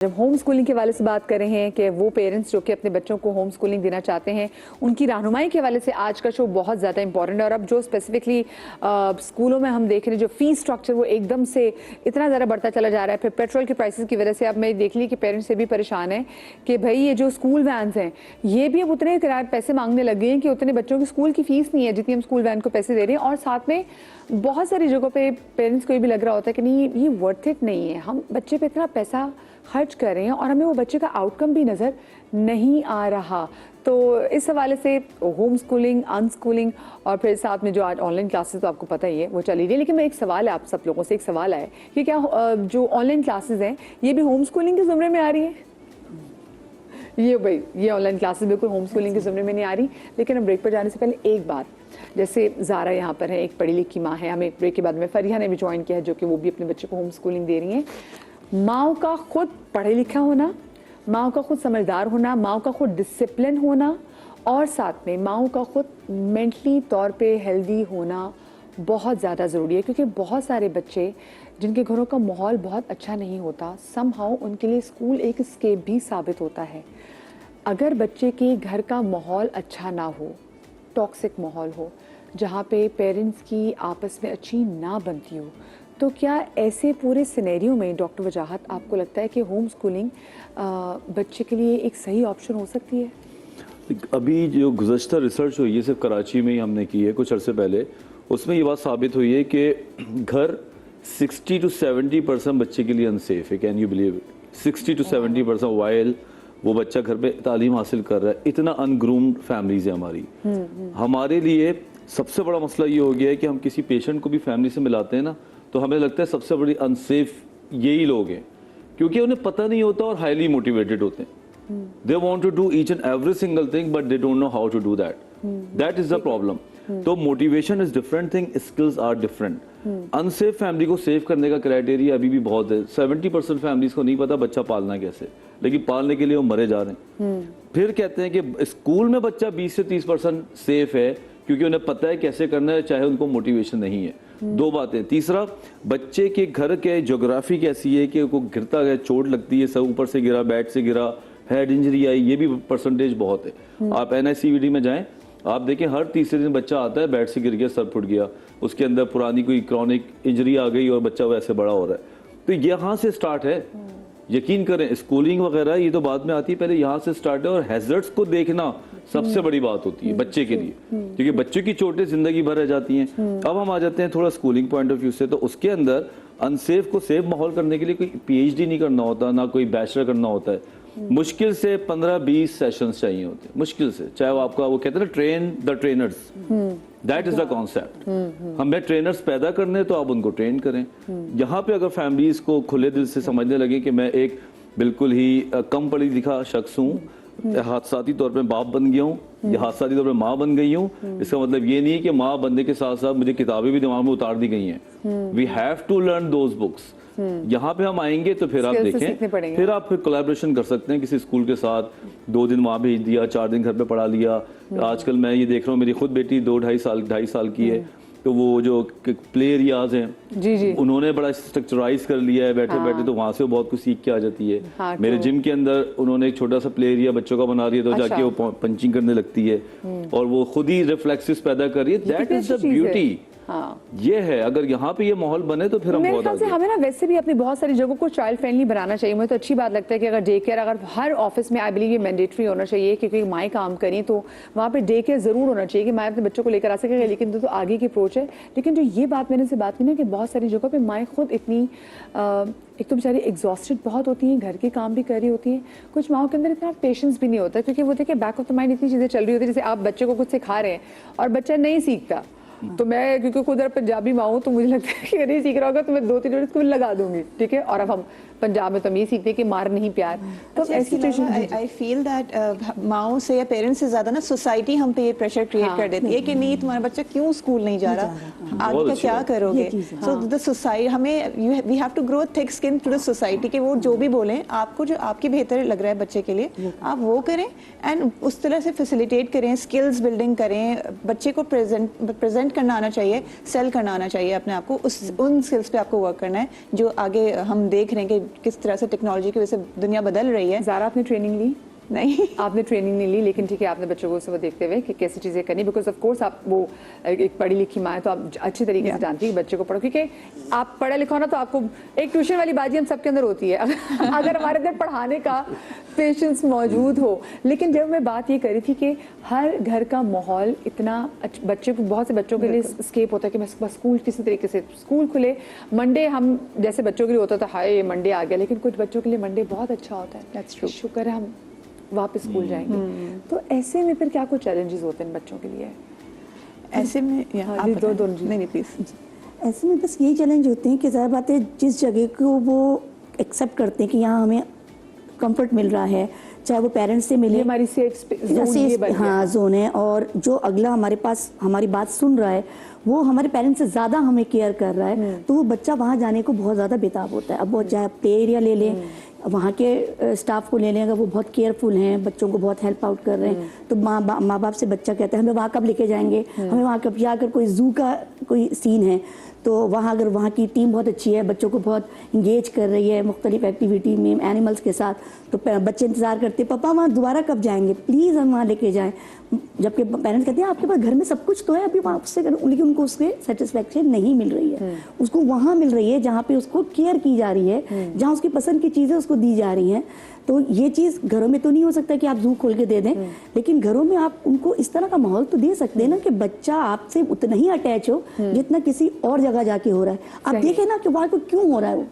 जब home schooling के हवाले से बात कर रहे हैं कि वो पेरेंट्स जो कि अपने बच्चों को होम स्कूलिंग देना चाहते हैं, उनकी रहनुमाई के हवाले से आज का शो बहुत ज़्यादा इंपॉर्टेंट है। और अब जो स्पेसिफिकली स्कूलों में हम देख रहे हैं जो फीस स्ट्रक्चर वो एकदम से इतना ज़्यादा बढ़ता चला जा रहा है, फिर पेट्रोल के प्राइसेस की वजह से अब मैं देख ली कि पेरेंट्स से भी परेशान है कि भाई ये जो स्कूल वैन्स हैं ये भी अब उतने किराए पैसे मांगने लग गए हैं कि उतने बच्चों की स्कूल की फीस नहीं है जितनी हम स्कूल वैन को पैसे दे रहे हैं। और साथ में बहुत सारी जगहों पे पेरेंट्स को ये भी लग रहा होता है कि नहीं ये वर्थ इट नहीं है, हम बच्चे पे इतना पैसा खर्च कर रहे हैं और हमें वो बच्चे का आउटकम भी नज़र नहीं आ रहा। तो इस हवाले से होम स्कूलिंग, अनस्कूलिंग और फिर साथ में जो आज ऑनलाइन क्लासेस तो आपको पता ही है वो चली रही है। लेकिन मैं एक सवाल है आप सब लोगों से, एक सवाल है कि क्या जो ऑनलाइन क्लासेस हैं ये भी होम स्कूलिंग के ज़ुमरे में आ रही है? ये भाई ये ऑनलाइन क्लासेस बिल्कुल होम स्कूलिंग के ज़ुमरे में नहीं आ रही। लेकिन हम ब्रेक पर जाने से पहले एक बात, जैसे ज़ारा यहाँ पर है, एक पढ़ी लिखी माँ है, हमें ब्रेक के बाद में फरिया ने भी ज्वाइन किया है जो कि वो भी अपने बच्चे को होम स्कूलिंग दे रही हैं। माँ का खुद पढ़े लिखा होना, माँ का खुद समझदार होना, माँ का खुद डिसिप्लिन होना और साथ में माँ का खुद मेंटली तौर पे हेल्दी होना बहुत ज़्यादा ज़रूरी है। क्योंकि बहुत सारे बच्चे जिनके घरों का माहौल बहुत अच्छा नहीं होता, समहाउ उनके लिए स्कूल एक एस्केप भी साबित होता है। अगर बच्चे के घर का माहौल अच्छा ना हो, टॉक्सिक माहौल हो, जहाँ पे पेरेंट्स की आपस में अच्छी ना बनती हो, तो क्या ऐसे पूरे सिनेरियो में डॉक्टर वजाहत आपको लगता है कि होम स्कूलिंग बच्चे के लिए एक सही ऑप्शन हो सकती है? अभी जो गुज़श्ता रिसर्च हुई है सिर्फ कराची में ही हमने की है कुछ अरसे पहले, उसमें ये बात साबित हुई है कि घर 60 to 70% बच्चे के लिए अनसेफ है। Can you believe it? 60 to 70% while वो बच्चा घर पे तालीम हासिल कर रहा है। इतना अनग्रूम्ड फैमिलीज है हमारी। हमारे लिए सबसे बड़ा मसला ये हो गया है कि हम किसी पेशेंट को भी फैमिली से मिलाते हैं ना, तो हमें लगता है सबसे बड़ी अनसेफ यही लोग हैं, क्योंकि उन्हें पता नहीं होता और हाईली मोटिवेटेड होते हैं। They want to do each and every single thing but they don't know how to do that. That is the problem. तो motivation is different thing, skills are different. Unsafe family को save करने का criteria अभी भी बहुत है। 70% families को नहीं पता बच्चा पालना कैसे, लेकिन पालने के लिए वो मरे जा रहे हैं। फिर कहते हैं कि स्कूल में बच्चा 20 से 30% सेफ है क्योंकि उन्हें पता है कैसे करना है, चाहे उनको मोटिवेशन नहीं है। दो बातें। तीसरा, बच्चे के घर के ज्योग्राफी कैसी है कि वो गिरता है, चोट लगती है, सब ऊपर से गिरा, बैट से गिरा, हेड इंजरी आई, ये भी परसेंटेज बहुत है। आप NICVD में जाएं, आप देखें हर तीसरे दिन बच्चा आता है बैट से गिर गया, सर फुट गया, उसके अंदर पुरानी कोई क्रॉनिक इंजरी आ गई और बच्चा वैसे बड़ा हो रहा है। तो यहाँ से स्टार्ट है। यकीन करें स्कूलिंग वगैरह ये तो बाद में आती है, पहले यहाँ से स्टार्ट है। और हैजर्ड्स को देखना सबसे बड़ी बात होती है बच्चे के लिए, क्योंकि बच्चे की चोटें जिंदगी भर रह जाती हैं। अब हम आ जाते हैं थोड़ा स्कूलिंग पॉइंट ऑफ व्यू से, तो उसके अंदर अनसेफ को सेफ माहौल करने के लिए कोई PhD नहीं करना होता, ना कोई बैचलर करना होता है। मुश्किल से 15-20 सेशंस चाहिए होते हैं, मुश्किल से। चाहे वो आपका वो कहते हैं ना train the trainers, that is the concept. हमें ट्रेनर्स पैदा करने तो आप उनको ट्रेन करें। यहाँ पे अगर फैमिलीज को खुले दिल से समझने लगे कि मैं एक बिल्कुल ही कम पढ़ी लिखा शख्स हूँ, हादसाती तौर पे बाप बन गया हूँ या हादसाती तौर पे माँ बन गई हूँ, इसका मतलब ये नहीं है कि माँ बनने के साथ साथ मुझे किताबें भी दिमाग में उतार दी गई हैं। We have to learn those books. यहाँ पे हम आएंगे तो फिर आप देखें, फिर आप फिर कोलैबोरेशन कर सकते हैं किसी स्कूल के साथ। 2 दिन वहाँ भेज दिया, 4 दिन घर पे पढ़ा लिया। आजकल मैं ये देख रहा हूँ, मेरी खुद बेटी 2-2.5 साल की है, तो वो जो प्ले एरियाज हैं जी। उन्होंने बड़ा स्ट्रक्चराइज कर लिया है बैठे बैठे, तो वहाँ से वो बहुत कुछ सीख के आ जाती है। मेरे जिम के अंदर उन्होंने एक छोटा सा प्ले एरिया बच्चों का बना दिया, तो जाके वो पंचिंग करने लगती है और वो खुद ही रिफ्लेक्सेस पैदा कर रही है। That is the beauty. ये है, अगर यहाँ पे ये माहौल बने तो फिर हम बहुत आगे। हमें ना वैसे भी अपनी बहुत सारी जगहों को चाइल्ड फ्रेंडली बनाना चाहिए। मुझे तो अच्छी बात लगता है कि अगर डे केयर, अगर हर ऑफिस में आई बिलीव ये मैंडेटरी होना चाहिए, क्योंकि माएँ काम करें तो वहाँ पे डे केयर जरूर होना चाहिए कि माएँ अपने बच्चों को लेकर आ सके। लेकिन तो आगे की अप्रोच है। लेकिन जो ये बात मैंने से बात की ना कि बहुत सारी जगहों पर माएँ खुद इतनी एक तो बेचारी एग्जॉस्टेड बहुत होती हैं, घर के काम भी कर रही होती हैं। कुछ माओं के अंदर इतना पेशेंस भी नहीं होता, क्योंकि वो देखिए बैक ऑफ द माइंड इतनी चीज़ें चल रही होती है। जैसे आप बच्चे को कुछ सिखा रहे हैं और बच्चा नहीं सीखता, तो मैं क्योंकि खुद पंजाबी माँ हूँ तो मुझे लगता है कि नहीं सीख रहा होगा तो मैं 2-3 मिनट इसको लगा दूंगी, ठीक है। और अब हम पंजाब में तो हम ये सीखते हैं कि मार नहीं प्यार। तो ऐसी सिचुएशन आई फील दैट माओ से या पेरेंट्स से ज्यादा ना सोसाइटी हम पे ये प्रेशर क्रिएट कर देती है कि नहीं तुम्हारा बच्चा क्यों स्कूल नहीं जा रहा, आगे का क्या करोगे। सो द सोसाइटी हमें we have to grow thick skin to the society कि वो जो भी बोलें आपको जो आपकी बेहतर लग रहा है बच्चे के लिए आप वो करें एंड उस तरह से फैसिलिटेट करें, स्किल्स बिल्डिंग करें। बच्चे को प्रेजेंट करना आना चाहिए, सेल करना आना चाहिए अपने आप को, उन स्किल्स पे आपको वर्क करना है जो आगे हम देख रहे हैं कि किस तरह से टेक्नोलॉजी की वजह से दुनिया बदल रही है। ज़ारा, आपने ट्रेनिंग ली? नहीं, आपने ट्रेनिंग नहीं ली, लेकिन ठीक है, आपने बच्चों को उसको देखते हुए कि कैसी चीज़ें करनी, बिकॉज ऑफ कोर्स आप वो एक पढ़ी लिखी माँ है, तो आप अच्छी तरीके से जानती है कि बच्चे को पढ़ो, क्योंकि आप पढ़ा लिखा हो ना, तो आपको एक ट्यूशन वाली बाजी हम सबके अंदर होती है अगर हमारे अंदर पढ़ाने का पेशेंस मौजूद हो। लेकिन जब मैं बात ये करी थी कि हर घर का माहौल इतना बच्चे को, बहुत से बच्चों के लिए स्केप होता है कि मैं बस स्कूल किसी तरीके से स्कूल खुले, मंडे हम जैसे बच्चों के लिए होता था हाय मंडे आ गया, लेकिन कुछ बच्चों के लिए मंडे बहुत अच्छा होता है। That's true. शुक्र है हम वापस स्कूल जाएंगे। तो ऐसे में फिर क्या कुछ चैलेंजेस होते हैं बच्चों के लिए? ऐसे में हाँ, जी, दो नहीं प्लीज। ऐसे में बस यही चैलेंज होते हैं कि ज़ाहिर बात है जिस जगह को वो एक्सेप्ट करते हैं कि यहाँ हमें कंफर्ट मिल रहा है, चाहे वो पेरेंट्स से मिले, ये हमारी सेफ जोन, हाँ जोन है, और जो अगला हमारे पास हमारी बात सुन रहा है वो हमारे पेरेंट्स से ज़्यादा हमें केयर कर रहा है, तो वो बच्चा वहाँ जाने को बहुत ज़्यादा बेताब होता है। अब वो चाहे प्ले एरिया ले लें, वहाँ के स्टाफ को ले लें, अगर वो बहुत केयरफुल हैं, बच्चों को बहुत हेल्प आउट कर रहे हैं, तो माँ बाप से बच्चा कहता है हमें वहाँ कब लेके जाएंगे, हमें वहाँ कब, या अगर कोई जू का कोई सीन है तो वहाँ अगर वहाँ की टीम बहुत अच्छी है, बच्चों को बहुत इंगेज कर रही है मुख्तलिफ एक्टिविटी में एनिमल्स के साथ, तो बच्चे इंतज़ार करते हैं पापा वहाँ दोबारा कब जाएंगे, प्लीज़ हम वहाँ लेके जाएं। जबकि पेरेंट्स कहते हैं आपके पास घर में सब कुछ तो है, अभी वहाँ उससे करो, लेकिन उनको उससे सेटिस्फेक्शन नहीं मिल रही है। उसको वहाँ मिल रही है जहाँ पे उसको केयर की जा रही है, जहाँ उसकी पसंद की चीज़ें उसको दी जा रही हैं। तो ये चीज़ घरों में तो नहीं हो सकता कि आप जू खोल के दे दें, लेकिन घरों में आप उनको इस तरह का माहौल तो दे सकते हैं ना कि बच्चा आपसे उतना ही अटैच हो जितना किसी और जगह जाके हो रहा है। आप देखें ना कि वहाँ को क्यों हो रहा है,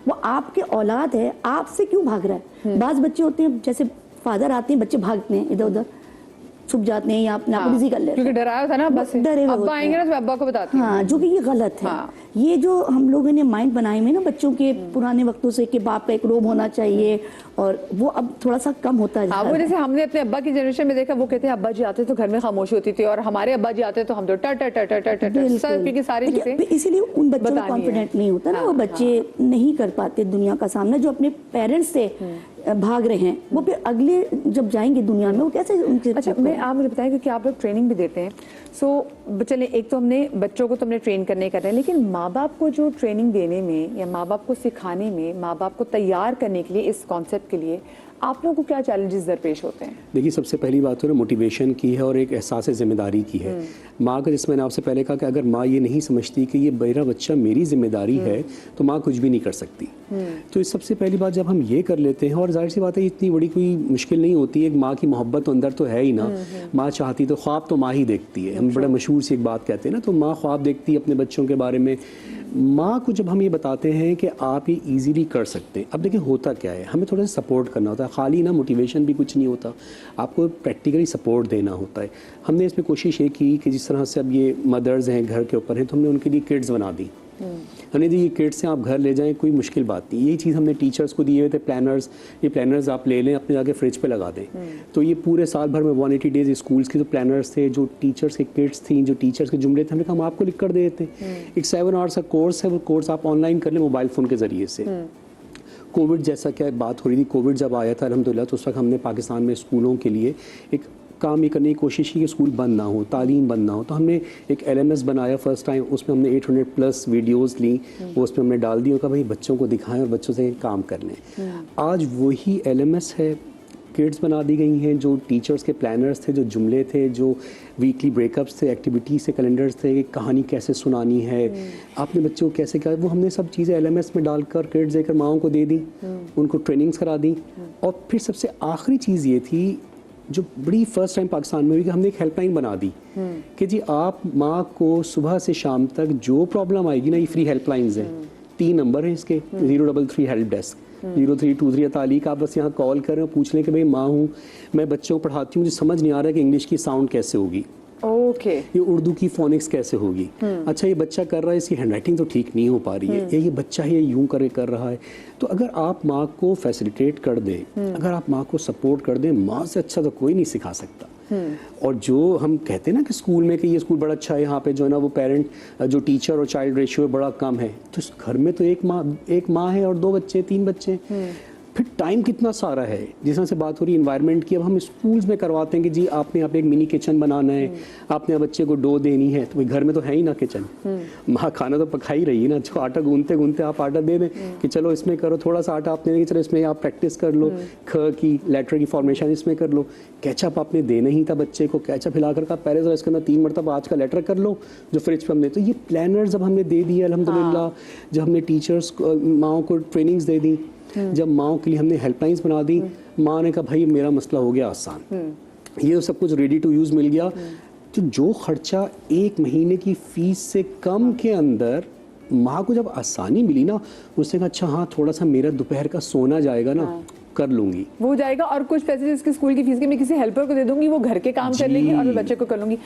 वो आपके औलाद है, आपसे क्यों भाग रहा है। बाज़ बच्चे होते हैं जैसे फादर आते हैं, बच्चे भागते हैं इधर उधर, छुप जाते हैं या अपने आप को बिजी कर लेते हैं, क्योंकि डराया था ना अब्बा से, डरे हुए अब्बा आएंगे ना तो अब्बा को बताती हूँ। हाँ, जो कि ये गलत है। ये जो हम लोगों ने माइंड बनाए हुए ना बच्चों के पुराने वक्तों से कि बाप का एक रोब होना चाहिए, और वो अब थोड़ा सा कम होता जा रहा है। वो जैसे हमने अपने अब्बा की जनरेशन में देखा, वो कहते हैं अब्बा जी आते तो घर में खामोशी होती थी, और हमारे अब्बा जी आते तो हम तो टर टर टर टर टर टर सब, क्योंकि सारी चीजें, इसीलिए उन बच्चों को कॉन्फिडेंट नहीं होता ना, वो बच्चे नहीं कर पाते दुनिया का सामना, जो अपने पेरेंट्स से भाग रहे हैं, वो फिर अगले जब जाएंगे दुनिया में वो कैसे उनके। अच्छा, मैं आप मुझे बताएं, क्योंकि आप लोग ट्रेनिंग भी देते हैं, सो चले एक तो हमने बच्चों को तो हमने ट्रेन करने कर रहे हैं, लेकिन माँ बाप को जो ट्रेनिंग देने में या माँ बाप को सिखाने में, माँ बाप को तैयार करने के लिए इस कॉन्सेप्ट के लिए आप लोगों को क्या चैलेंजेस दरपेश होते हैं? देखिए, सबसे पहली बात तो ना मोटिवेशन की है और एक एहसास जिम्मेदारी की है। माँ का, जिस मैंने आपसे पहले कहा कि अगर माँ ये नहीं समझती कि ये मेरा बच्चा मेरी जिम्मेदारी है, तो माँ कुछ भी नहीं कर सकती। तो इस सबसे पहली बात जब हम ये कर लेते हैं, और जाहिर सी बात है इतनी बड़ी कोई मुश्किल नहीं होती है, एक माँ की मोहब्बत तो अंदर तो है ही ना। माँ चाहती तो ख्वाब तो माँ ही देखती है, हम बड़ा मशहूर सी एक बात कहते हैं ना, तो माँ ख्वाब देखती है अपने बच्चों के बारे में। माँ को जब हम ये बताते हैं कि आप ये इजीली कर सकते हैं, अब देखिए होता क्या है, हमें थोड़ा सा सपोर्ट करना होता है, खाली ना मोटिवेशन भी कुछ नहीं होता, आपको प्रैक्टिकली सपोर्ट देना होता है। हमने इसमें कोशिश ये की कि जिस तरह से अब ये मदर्स हैं घर के ऊपर हैं, तो हमने उनके लिए किट्स बना दी। हमने दी ये किट्स से आप घर ले जाएं, कोई मुश्किल बात नहीं। यही चीज़ हमने टीचर्स को दिए हुए थे, प्लानर्स, ये प्लानर्स आप ले लें, अपने जाके फ्रिज पे लगा दें। तो ये पूरे साल भर में 180 डेज स्कूल्स के जो प्लानर्स थे, जो टीचर्स के किट्स थी, जो टीचर्स के जुमले थे, हमने कहा हम आपको लिख कर दे देते हैं। एक 7 आवर्स का कोर्स है, वो कोर्स आप ऑनलाइन कर लें मोबाइल फ़ोन के ज़रिए से। कोविड जैसा क्या बात हो रही थी, कोविड जब आया था अल्हम्दुलिल्लाह, तो उस वक्त हमने पाकिस्तान में स्कूलों के लिए एक काम ये करने की कोशिश की कि स्कूल बंद ना हो, तालीम बंद ना हो। तो हमने एक LMS बनाया फर्स्ट टाइम, उसमें हमने 800+ वीडियोस ली, वो उसमें हमने डाल दी और कहा भाई बच्चों को दिखाएं और बच्चों से काम कर लें। आज वही LMS है, किट्स बना दी गई हैं, जो टीचर्स के प्लानर्स थे, जो जुमले थे, जो वीकली ब्रेकअप्स थे, एक्टिविटीज़ के कैलेंडर्स थे, कहानी कैसे सुनानी है, आपने बच्चों को कैसे क्या, वो हमने सब चीज़ें LMS में डालकर किट्स देकर माओं को दे दी, उनको ट्रेनिंग्स करा दी। और फिर सबसे आखिरी चीज़ ये थी जो बड़ी फर्स्ट टाइम पाकिस्तान में हुई कि हमने एक हेल्पलाइन बना दी कि जी आप माँ को सुबह से शाम तक जो प्रॉब्लम आएगी ना, ये फ्री हेल्पलाइंस हैं, 3 नंबर हैं इसके, 033 हेल्प डेस्क, 0323 तालीक, आप बस यहाँ कॉल करें और पूछ लें कि भाई माँ हूँ, मैं बच्चों को पढ़ाती हूँ, मुझे समझ नहीं आ रहा है कि इंग्लिश की साउंड कैसे होगी, ओके, ये उर्दू की फोनिक्स कैसे होगी, अच्छा ये बच्चा कर रहा है, इसकी हैंडराइटिंग तो ठीक नहीं हो पा रही है, या ये बच्चा ये यूं कर रहा है। तो अगर आप माँ को फैसिलिटेट कर दें, अगर आप माँ को सपोर्ट कर दें, माँ से अच्छा तो कोई नहीं सिखा सकता। और जो हम कहते हैं ना कि स्कूल में कि ये स्कूल बड़ा अच्छा है, यहाँ पे जो है ना वो पेरेंट जो टीचर और चाइल्ड रेशियो बड़ा कम है, तो घर में तो एक माँ है और 2 बच्चे 3 बच्चे, फिर टाइम कितना सारा है, जिस तरह से बात हो रही है इन्वायरमेंट की, अब हम स्कूल्स में करवाते हैं कि जी आपने यहाँ पे एक मिनी किचन बनाना है, आपने बच्चे को डो देनी है, तो भाई घर में तो है ही ना किचन, माँ खाना तो पका ही रही है ना, जो आटा गूंथते गूंथते आप आटा दे दें कि चलो इसमें करो, थोड़ा सा आटा आपने देंगे, चलो इसमें आप प्रैक्टिस कर लो, ख की लेटर की फॉर्मेशन इसमें कर लो, केचप आपने देना ही था बच्चे को, केचप हिलाकर का पहले इसके अंदर 3 मरतबा आज का लेटर कर लो जो फ्रिज पे हमने, तो ये प्लानर जब हमने दे दिए अल्हम्दुलिल्लाह, जब हमने टीचर्स माओ को ट्रेनिंग्स दे दी, जब माओ के लिए हमने हेल्पलाइंस बना दी, माँ ने कहा भाई मेरा मसला हो गया आसान, ये सब कुछ रेडी टू यूज़ मिल गया, तो जो खर्चा 1 महीने की फीस से कम के अंदर माँ को जब आसानी मिली ना, उसने कहा अच्छा हाँ थोड़ा सा मेरा दोपहर का सोना जाएगा ना, कर लूंगी वो जाएगा, और कुछ पैसे जिसके स्कूल की फीस के मैं किसी हेल्पर को दे दूंगी, वो घर के काम कर लेगी और मैं बच्चे को कर लूंगी।